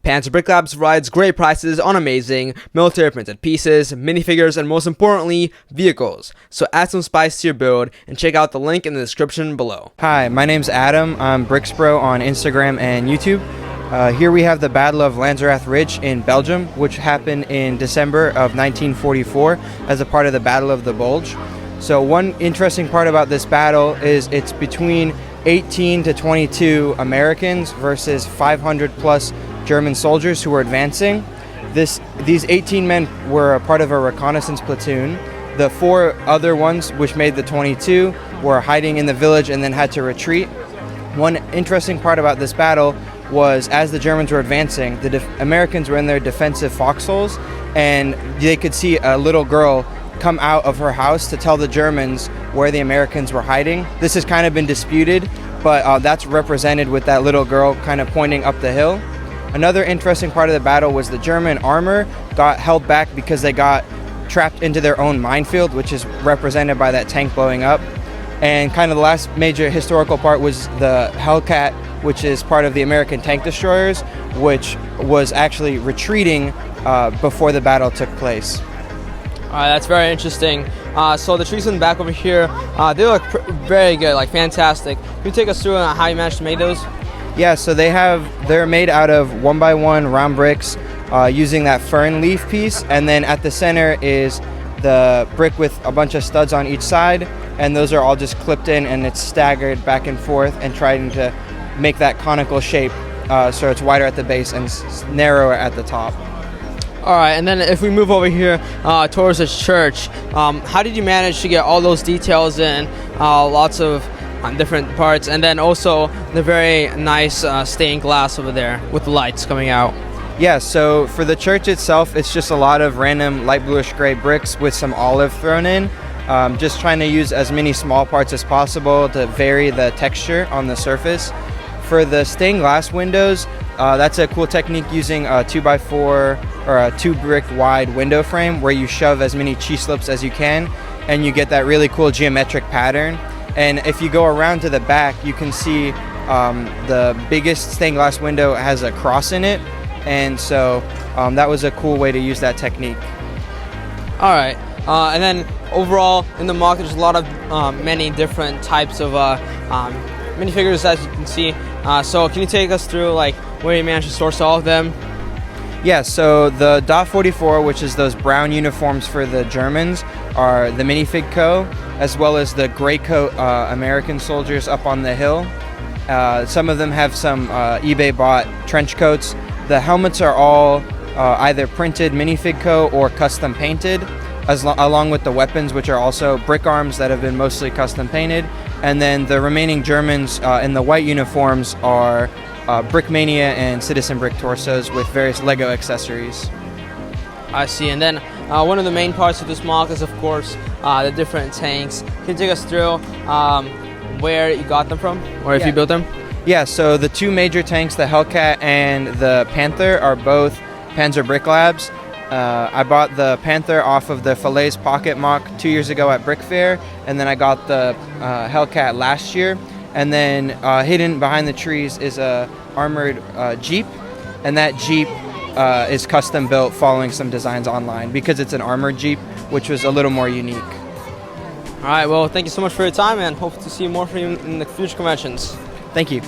Panzer Brick Labs provides great prices on amazing military printed pieces, minifigures, and most importantly, vehicles. So add some spice to your build and check out the link in the description below. Hi, my name's Adam. I'm Bricksbro on Instagram and YouTube. Here we have the Battle of Lanzerath Ridge in Belgium, which happened in December of 1944 as a part of the Battle of the Bulge. So one interesting part about this battle is it's between 18 to 22 Americans versus 500 plus German soldiers who were advancing. These 18 men were a part of a reconnaissance platoon. The 4 other ones, which made the 22, were hiding in the village and then had to retreat. One interesting part about this battle was as the Germans were advancing, the Americans were in their defensive foxholes, and they could see a little girl come out of her house to tell the Germans where the Americans were hiding. This has kind of been disputed, but that's represented with that little girl kind of pointing up the hill. Another interesting part of the battle was the German armor got held back because they got trapped into their own minefield, which is represented by that tank blowing up. And kind of the last major historical part was the Hellcat, which is part of the American tank destroyers, which was actually retreating before the battle took place. All right, that's very interesting. So the trees in the back over here, they look very good, like fantastic. Can you take us through how you managed to make those? Yeah, so they're made out of 1x1 round bricks using that fern leaf piece, and then at the center is the brick with a bunch of studs on each side, and those are all just clipped in, and it's staggered back and forth and trying to make that conical shape so it's wider at the base and narrower at the top. All right, and then if we move over here towards the church, how did you manage to get all those details in, lots of different parts, and then also the very nice stained glass over there with the lights coming out? Yeah, so for the church itself, it's just a lot of random light bluish gray bricks with some olive thrown in, just trying to use as many small parts as possible to vary the texture on the surface. For the stained glass windows, that's a cool technique using a 2x4 or a 2 brick wide window frame where you shove as many Chi-slips as you can and you get that really cool geometric pattern. And if you go around to the back, you can see the biggest stained glass window has a cross in it, and so that was a cool way to use that technique. All right, and then overall in the Moc, there's a lot of many different types of minifigures, as you can see. So can you take us through like where you managed to source all of them? Yeah, so the .44, which is those brown uniforms for the Germans, are the minifig co, as well as the gray coat American soldiers up on the hill. Some of them have some eBay bought trench coats. The helmets are all either printed minifig co or custom painted, along with the weapons, which are also brick arms that have been mostly custom painted. And then the remaining Germans in the white uniforms are Brickmania and Citizen Brick torsos with various Lego accessories. I see. And then one of the main parts of this Moc is, of course, the different tanks. Can you take us through where you got them from, or if you built them? Yeah, so the 2 major tanks, the Hellcat and the Panther, are both Panzer Brick Labs. I bought the Panther off of the Falaise Pocket Moc 2 years ago at Brickfair, and then I got the Hellcat last year. And then hidden behind the trees is a armored Jeep, and that Jeep is custom built following some designs online because it's an armored Jeep, which was a little more unique. All right, well, thank you so much for your time, and hope to see more from you in the future conventions. Thank you.